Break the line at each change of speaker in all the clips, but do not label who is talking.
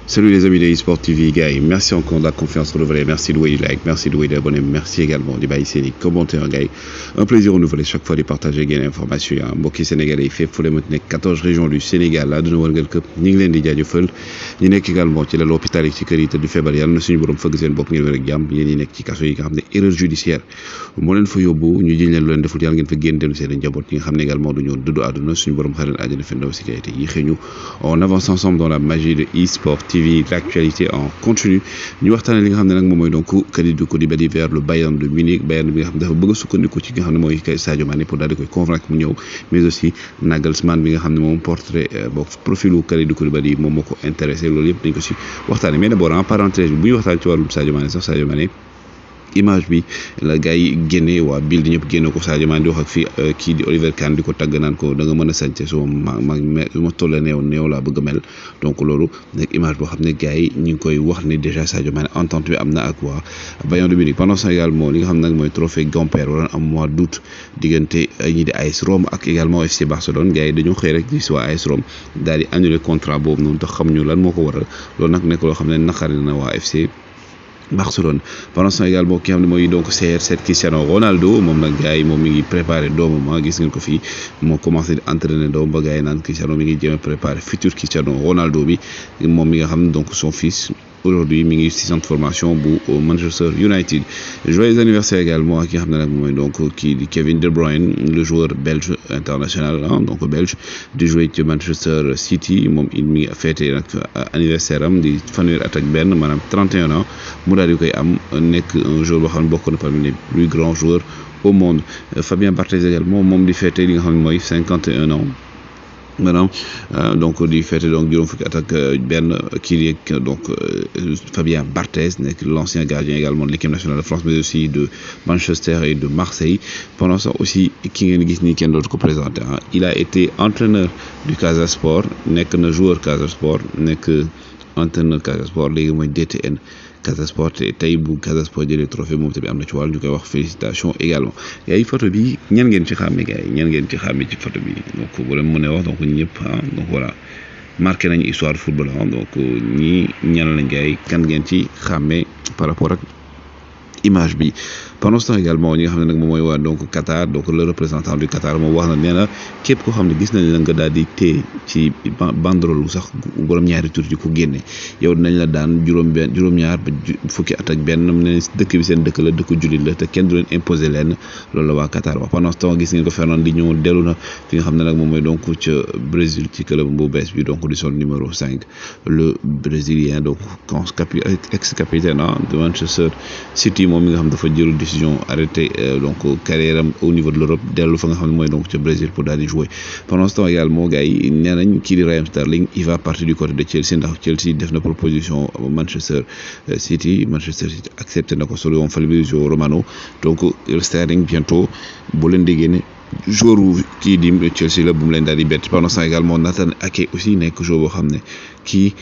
Salut les amis de eSport TV, gars. Merci encore de la confiance renouvelée. Merci de du like, merci de d'abonner, merci également de baisser les commentaires, gars. Un plaisir renouvelé chaque fois de partager des informations. Mbokki sénégalais yi fépp fu leen mën nekk 14 régions du Sénégal la dina wërngal këpp ñu ngi leen di jaajëfal ñu nekk également ci lal hôpital yi ci kër yi tëdd feebar yàlla na suñu borom fëgg seen bopp ngeen wér ak jàmm yéen ñi nekk ci kaso yi nga xam ne erreur judiciaire moo leen fa yóbbu ñu jiñ leen lu leen deful yàlla ngeen fa génn dellu seen njaboot yi nga xam ne également dañoo dëddu àdduna suñu borom xaral àjjana fi ndaw si kayité yi xëy ñu on avance ensemble dans la magie de eSport TV, l'actualité en continu ñu waxtaane li nga xam ne nag moom mooy donc Kalidou Koulibaly vers le Bayern de Munich Bayern bi nga xam ne dafa bëgg a sukkandiku ci nga xam ne mooy Sadio Mané pour daal di koy convaincre mu ñëw mais aussi Nagelsmann bi nga xam ne moom portrait profilu Kalidou Koulibaly moom moo ko intéressé loolu yëpp dañ ko si waxtaane mais d'abord en parenthèse bi bu ñu waxtaan ci wàllum Sadio Mané sax Sadio Mané image bi la gars yi génne waa Bild ñëpp génne ko Sadio Mané di wax ak fii kii di Oliver Kahn di ko tàgg naan ko da nga mën a sañse su ma toll néew laa bëgg a mel donc loolu nekk image boo xam ne gars yi ñu ngi koy wax ne déjà Sadio Mané entente bi am na ak waa Bayern de Munich pendant ça également li nga xam ne nag mooy trophée Gamper waroon am mois d'août diggante ñi di AS Rome ak également FC Barcelone gars yi dañoo xëy rek di si waa AS Rome daal di annulé contrat boobu noonu tax xamuñu lan moo ko waral loolu nag nekk loo xam ne naqari na waa FC Barcelone pendant ce temps également ki nga xam ne mooy donc CR7 Cristiano Ronaldo moom nag gars yi moom mi ngi préparé doomam gis ngeen ko fii moo commencé di entraîner doom ba gars yi naan Cristiano mi ngi jéem a préparé futur Cristiano Ronaldo bi moom mi nga xam ne donc son fils aujourd'hui mi ngi ci centre formation bu Manchester United joyeux anniversaire également ki nga xam ne nag mooy donc kii di Kevin De Bruyne le joueur belge international donc belge di jouer ci Manchester City moom il mi ngi fêté nag anniversaire am di fanweeri at ak benn maanaam 31 ans mu daal di koy am nekk un joueur boo xam ne bokk na parmi les plus grands joueurs au monde Fabien Barthez également moom di fêté li nga xam ne mooy 51 ans maanaam donc di fêté donc juróom fukki at ak benn kii donc Fabien Barthez nekk l'ancien gardien également de l'équipe nationale de France mais aussi de Manchester et de Marseille pendant ça aussi ki ngeen gis nii kenn dootu ko présenté il a été entraîneur du Casa Sport nekk na joueur Casa Sport nekk entraîneur Casa Sport léegi mooy DTN Casa Sport tey bu Casa Sport jëlee trophée moom tamit am na ci wàll ñu koy wax félicitations également gars yi photo bi ñan ngeen ci xàmme gars yi ñan ngeen ci xàmme ci photo bi donc bu leen mën a wax donc ñëpp donc voilà marqué nañu histoire de football donc ñii ñan lañ gars yi kan ngeen ci xàmme par rapport ak image bi pendant ce temps également ñi nga xam ne nag moom mooy waa donc Qatar donc le représentant du Qatar moom wax na nee na képp koo xam ne gis nañ la nga daal di téye ci banderole sax borom ñaari tur yi ko génne yow dinañ la daan juróom-ñaar ba fukki at ak benn ne dëkk bi seen dëkk la dëkk jullit la te kenn du leen imposer leen loolu la waa Qatar wax pendant ce temps gis ngeen ko Fernandinho dellu na fi nga xam ne nag moom mooy donc ca Brésil ci club bu bees bi donc di son numéro 5 le brésilien donc ex capitaine de Manchester City moom mi nga xam dafa jël décision arrêté donc carrière am au niveau de l'Europe dellu fa nga xam ne mooy donc ca Brésil pour daal di jouer pendant ce temps également gars yi nee nañ kii di Raheem Sterling il va partir du côté de Chelsea ndax Chelsea def na proposition Manchester City accepté na ko selon Fabrizio Romano donc Sterling bientôt boo leen déggee ne joueur kii di Chelsea la bu mu leen daal di bett pendant ce temps également Nathan Ake aussi nekk joueur boo xam ne kii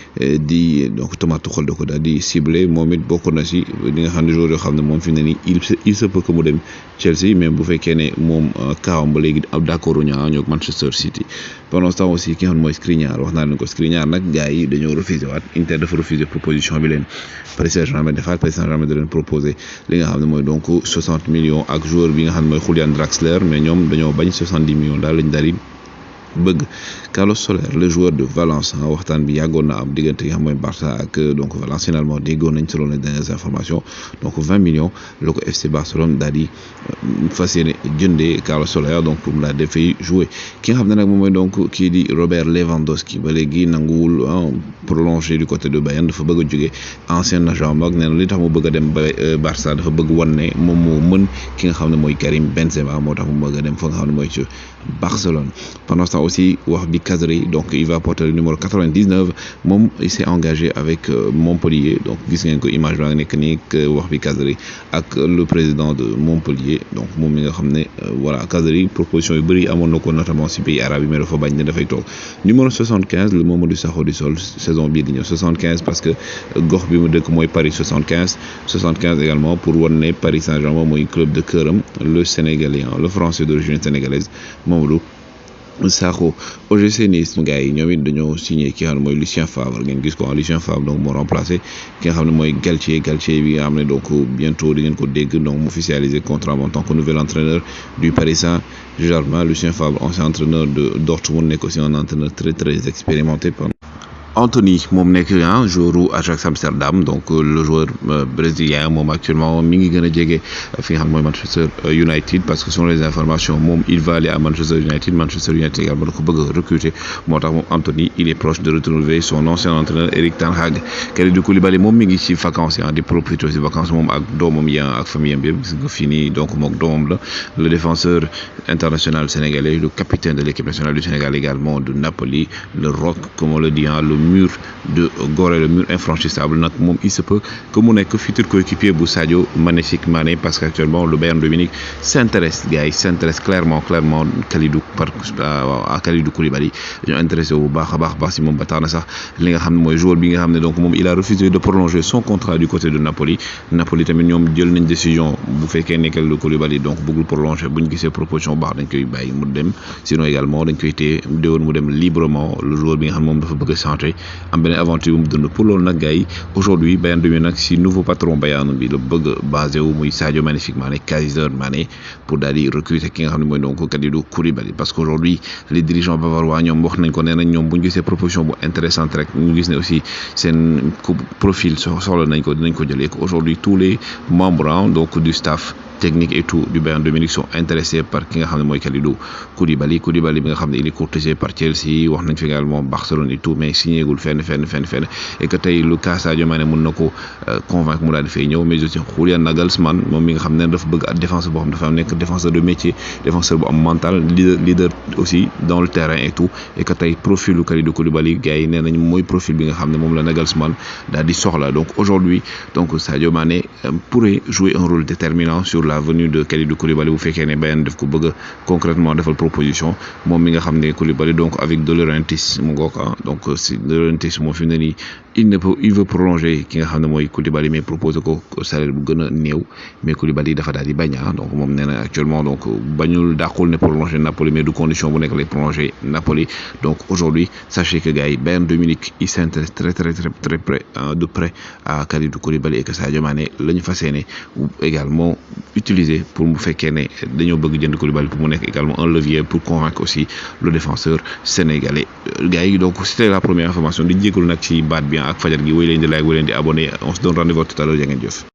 di donc Thomas Tuchel da ko daal di ciblé moom it bokk na si li nga xam ne joueur yoo xam ne moom fi mu ne nii il se peut que mu dem Chelsea même bu fekkee ne moom kaawam ba léegi d'accord ñoo ak Manchester City pendant ce temps aussi ki nga xam ne mooy Skriniar wax naa leen ko Skriniar nag gars yi dañoo refusé waat Inter dafa refusé proposition bi leen Paris Saint-Germain defaat Paris Saint-Germain da leen proposé li nga xam ne mooy donc 60 millions ak joueur bi nga xam ne mooy Julian Draxler mais ñoom dañoo bañ 70 millions daal lañ daal di bëgg Carlos Soler le joueur de Valence waxtaan bi yàggoon na am diggante yi nga xam mooy Barça ak donc Valence finalement déggoon nañ selon les dernières informations donc 20 millions la ko FC Barcelone daal di fas yéene jëndee Carlos Soler donc pour mu daal di fay jouer ki nga xam ne nag moom mooy donc kii di Robert Lewandowski ba léegi nanguwul prolongé du côté de Bayern dafa bëgg a jóge ancien agent mag nee na li tax mu bëgg a dem Barça dafa bëgg wan ne moom moo mën ki nga xam ne mooy Karim Benzema moo tax mu bëgg a dem fa nga xam ne mooy ci Barcelone pendant ce temps aussi wax bi Kadri donc il va porter le numéro 99 moom il s'est engagé avec Montpellier donc gis ngeen ko image ba nga nekk nii wax bi Kadri ak le président de Montpellier donc moom mi nga xam ne voilà Kadri proposition yu bëri amoon na ko notamment si pays arabe yi mais dafa bañ ne dafay toog numéro 75 le Mamadou Sakho di sol saison bii di ñëw 75 parce que gox bi mu dëkk mooy Paris 75 également pour wan ne Paris Saint-Germain mooy club de këram le Sénégalais le français d'origine sénégalaise Mamadou Sakho OGC Nice gars yi ñoom it dañoo signé ki nga xam ne mooy Lucien Favre ngeen gis ko Lucien Favre donc moo remplacé ki nga xam ne mooy Galtier bi nga xam ne donc bientôt di ngeen ko dégg donc mu officialisé contrat en tant que nouvel entraîneur du Paris Saint-Germain. Lucien Favre, ancien entraîneur de Dortmund, nekk aussi un entraîneur très expérimenté. Anthony moom nekk joueur Ajax Amsterdam donc le joueur brésilien moom actuellement mi ngi gën a jege fi nga xam mooy Manchester United parce que selon les informations moom il va aller à Manchester United également da ko bëgg a recruter moo tax moom Anthony il est proche de retrouver son ancien entraîneur Eric Ten Hag. Kalidou Koulibaly moom mi ngi ci vacances di profiter ci vacances moom ak doomam yi ak famille bi gis nga fii nii donc moom doomam la le défenseur international sénégalais le capitaine de l'équipe nationale du Sénégal également de Napoli le roc comme on le dit le mur de Gorée, le mur infranchissable nag moom il se peut que mu nekk futur coéquipier bu Sadio Mané parce qu'actuellement le Bayern de Munich s'intéresse clairement à Kalidou Koulibaly dañoo intéressé bu baax a baax si moom ba tax na sax li nga xam ne mooy joueur bi nga xam ne donc moom il a refusé de prolonger son contrat du côté de Napoli tamit ñoom jël nañ décision bu fekkee ne Kalidou Koulibaly donc bëggul prolonger bu ñu gisee proposition bu baax dañ koy bàyyi mu dem sinon également dañ koy téye déwoon mu dem librement le joueur bi nga xam ne moom dafa bëgg a changer am beneen aventure bu mu dund pour loolu nag gars yi aujourd'hui Bayern de Munich nag si nouveau patron Bayern bi la bëgg basé wu muy Sadio Mané Kaiser Mané pour daal di recruter ki nga xam ne mooy donc Kalidou Koulibaly parce que aujourd'hui les dirigeants bavarois ñoom wax nañ ko nee nañ ñoom bu ñu gisee proposition bu intéressante rek ñu gis ne aussi seen profil soxla nañ ko dinañ ko jëlee que aujourd'hui tous les membres donc du staff technique et tout du Bayern de Munich sont intéressés par ki nga xam ne mooy Kalidou Koulibaly bi nga xam ne il est courtisé par Chelsea wax nañ fi également Barcelone et tout mais signé gul fenn et que tey lu cas Sadio Mané mun na ko convaincre mu daal di fay ñëw mais aussi Julian Nagelsmann moom mi nga xam ne dafa bëgg défenseur boo xam dafa nekk défenseur de métier défenseur bu am mental leader aussi dans le terrain et tout et que tey profil lu Kalidou Koulibaly gars yi nee nañ mooy profil bi nga xam ne moom la Nagelsmann daal di soxla donc aujourd'hui donc Sadio Mané pourrait jouer un rôle déterminant sur la venue de Kalidou Koulibaly bu fekkee ne Bayern def ko bëgg concrètement defal proposition moom mi nga xam ne Koulibaly donc avec De Laurentiis mu ngoog donc si De Laurentiis moo fi mu ne nii il veut prolonger ki nga xam ne mooy Koulibaly mais proposer ko salaire bu gën a néew mais Koulibaly dafa daal di bañ donc moom nee na actuellement donc bañul dàqul ne prolonger Napoli mais du condition bu nekk lay prolonger Napoli donc aujourd'hui sachez que gars yi Bayern de Munich il s'intéresse très près de près à Kalidou Koulibaly et que Sadio Mané la ñu fas yéene également utiliser pour mu fekkee ne dañoo bëgg jënd Koulibaly pour mu nekk également un levier pour convaincre aussi le défenseur sénégalais gars yi donc c'était la première information di jégalu nag ci baat bi ak fajar gi wéy leen di like wéy leen di abonné on se donne rendez-vous tout à l'heure jaa ngeen jëf